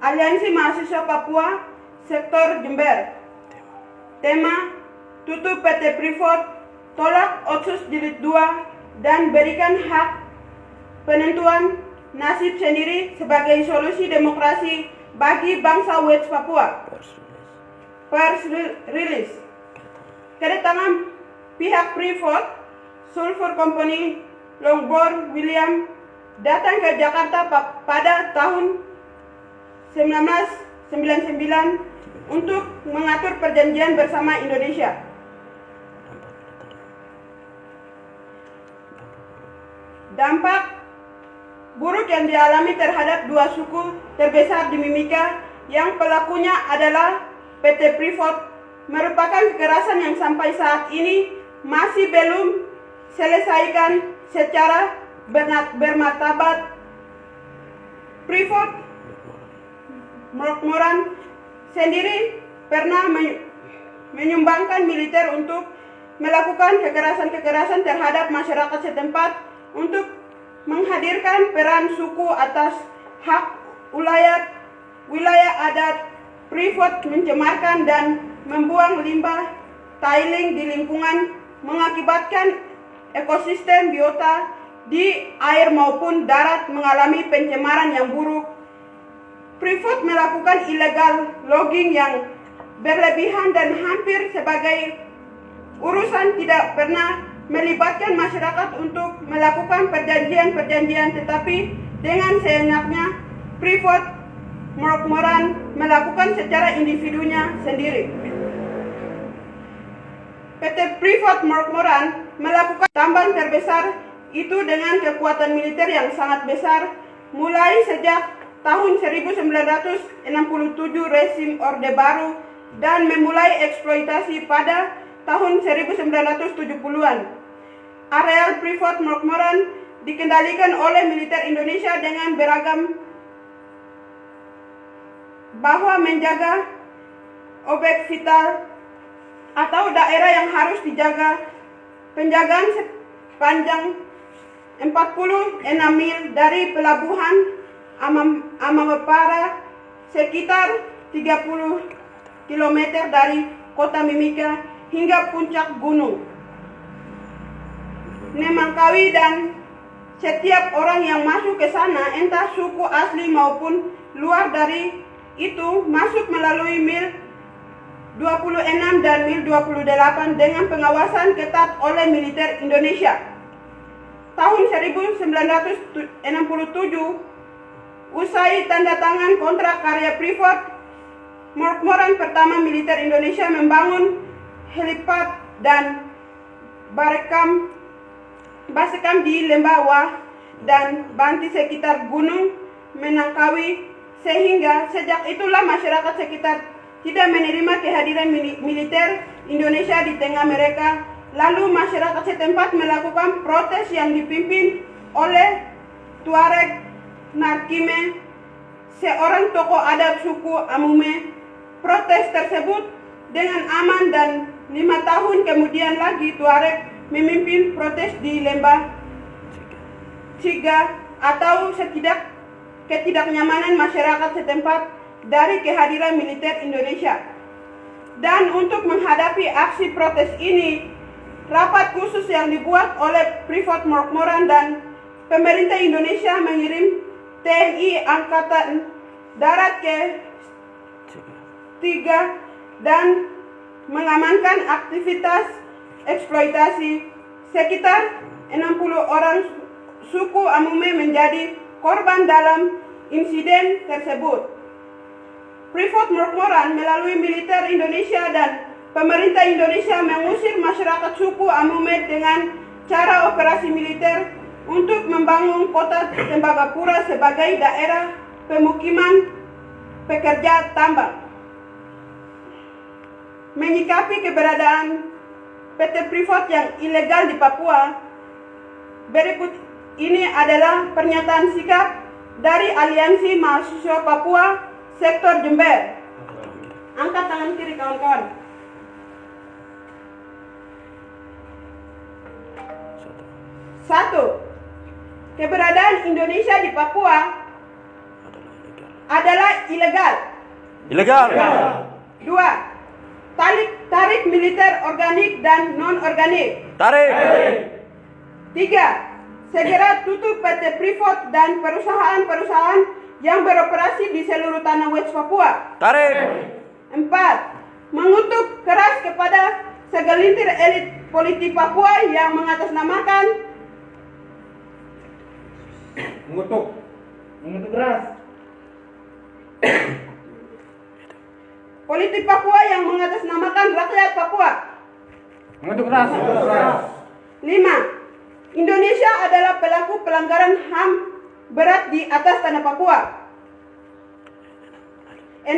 Aliansi Mahasiswa Papua Sektor Jember. Tema: tutup PT Freeport, tolak Otsus Jilid 2, dan berikan hak penentuan nasib sendiri sebagai solusi demokrasi bagi bangsa West Papua. Pers rilis. Kedatangan pihak Freeport Sulfur Company Longboard William datang ke Jakarta pada tahun 1999 untuk mengatur perjanjian bersama Indonesia. Dampak buruk yang dialami terhadap dua suku terbesar di Mimika yang pelakunya adalah PT Freeport merupakan kekerasan yang sampai saat ini masih belum selesaikan secara bermartabat. Freeport Morokmoran sendiri pernah menyumbangkan militer untuk melakukan kekerasan-kekerasan terhadap masyarakat setempat untuk menghadirkan peran suku atas hak wilayah adat. Freeport mencemarkan dan membuang limbah tiling di lingkungan, mengakibatkan ekosistem biota di air maupun darat mengalami pencemaran yang buruk. Freeport melakukan illegal logging yang berlebihan dan hampir sebagai urusan tidak pernah melibatkan masyarakat untuk melakukan perjanjian-perjanjian, tetapi dengan seenaknya Freeport Morokmoran melakukan secara individunya sendiri. PT Freeport Morokmoran melakukan tambang terbesar itu dengan kekuatan militer yang sangat besar mulai sejak tahun 1967 rezim Orde Baru dan memulai eksploitasi pada tahun 1970-an. Areal Freeport Morokmoran dikendalikan oleh militer Indonesia dengan beragam bahwa menjaga objek vital atau daerah yang harus dijaga. Penjagaan sepanjang 46 mil dari pelabuhan Amamapara sekitar 30 km dari kota Mimika hingga puncak gunung Nemangkawi, dan setiap orang yang masuk ke sana, entah suku asli maupun luar dari itu, masuk melalui mil 26 dan mil 28 dengan pengawasan ketat oleh militer Indonesia. Tahun 1967, usai tanda tangan kontrak karya Freeport Morokmoran pertama, militer Indonesia membangun helipad dan basekam di Lembawa dan Banti sekitar Gunung Menangkawi, sehingga sejak itulah masyarakat sekitar tidak menerima kehadiran militer Indonesia di tengah mereka. Lalu masyarakat setempat melakukan protes yang dipimpin oleh Tuareg Narkime, seorang tokoh adat suku Amume. Protes tersebut dengan aman, dan 5 tahun kemudian lagi Tuareg memimpin protes di Lembah Ciga atau ketidaknyamanan masyarakat setempat dari kehadiran militer Indonesia. Dan untuk menghadapi aksi protes ini, rapat khusus yang dibuat oleh Freeport Morokmoran dan pemerintah Indonesia mengirim TNI Angkatan Darat ke 3 dan mengamankan aktivitas eksploitasi. Sekitar 60 orang suku Amume menjadi korban dalam insiden tersebut. Freeport Morokmoran melalui militer Indonesia dan pemerintah Indonesia mengusir masyarakat suku Amume dengan cara operasi militer untuk membangun kota Tembagapura sebagai daerah pemukiman pekerja tambang. Menyikapi keberadaan PT Freeport yang ilegal di Papua, berikut ini adalah pernyataan sikap dari Aliansi Mahasiswa Papua Sektor Jember. Angkat tangan kiri, kawan-kawan. Satu, keberadaan Indonesia di Papua adalah ilegal. Ilegal. 2. Tarif militer organik dan non-organik. Tarik. 3. Segera tutup PT Freeport dan perusahaan-perusahaan yang beroperasi di seluruh tanah West Papua. Tarik. 4. Mengutuk keras kepada segelintir elit politik Papua yang mengatasnamakan Mengutuk keras. politik Papua yang mengatasnamakan rakyat Papua. Mengutuk keras. 5. Indonesia adalah pelaku pelanggaran HAM berat di atas tanah Papua. 6.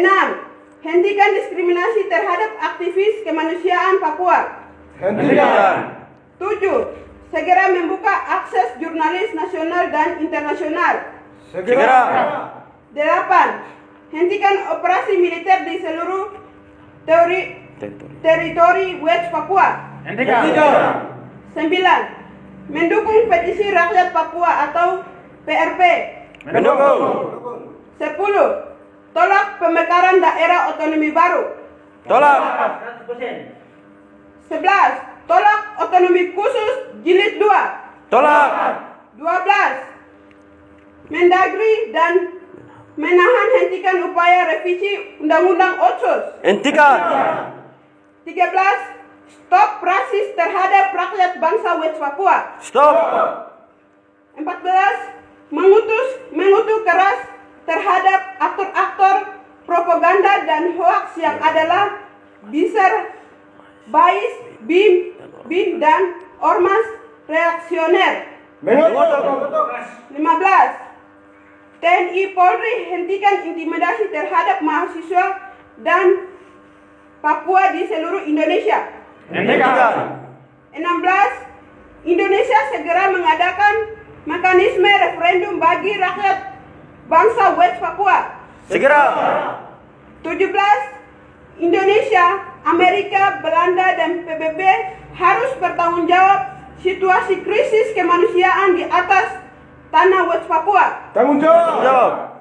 Hentikan diskriminasi terhadap aktivis kemanusiaan Papua. Hentikan. 7. Segera membuka akses jurnalis nasional dan internasional. Segera. 8. Hentikan operasi militer di seluruh teritori West Papua. Hentikan. 9. Mendukung petisi rakyat Papua atau PRP. Mendukung. 10. Tolak pemekaran daerah otonomi baru. Tolak. 11. Tolak otonomi khusus jilid 2. Tolak. 12. Mendagri dan Menahan hentikan upaya revisi Undang-Undang Otsus. Hentikan. 13. Stop rasis terhadap rakyat bangsa West Papua. Stop. 14. Mengutuk keras terhadap aktor-aktor propaganda dan hoaks yang adalah Biser, Bais, BIM dan Ormas Reaksioner. 15. TNI Polri hentikan intimidasi terhadap mahasiswa dan Papua di seluruh Indonesia. Hentikan. 16. Indonesia segera mengadakan mekanisme referendum bagi rakyat bangsa West Papua. Segera. 17. Indonesia, Amerika, Belanda, dan PBB harus bertanggung jawab situasi krisis kemanusiaan di atas tanah West Papua. Tanggung jawab.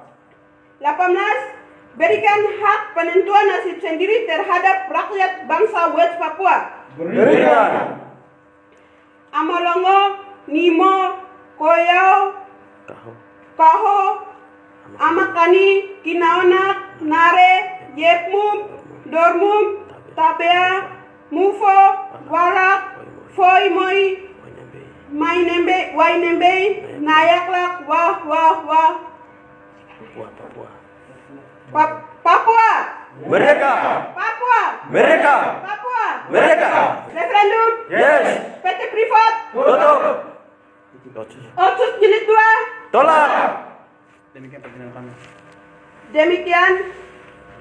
18. Berikan hak penentuan nasib sendiri terhadap rakyat bangsa West Papua. Berikan. Amalongo, Nimo, Koyau, Kaho, Amakani, Kinaonak, Nare, Yepmum, Dormum, Tabea, Mufo, Warak, Foimoi, Wainembe, Nayaklak, Wah. Papua. Merdeka. Papua. Merdeka. Papua. Merdeka. Referendum. Yes. PT Freeport. Tutup. Otsus jilid 2. Tolak. Demikian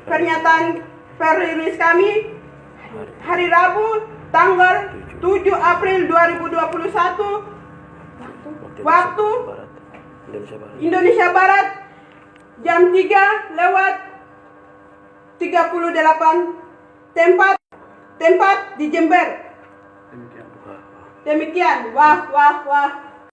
pernyataan perilis kami hari Rabu tanggal 7 April 2021 waktu Indonesia Barat jam 3:38 tempat di Jember. Demikian. Wah.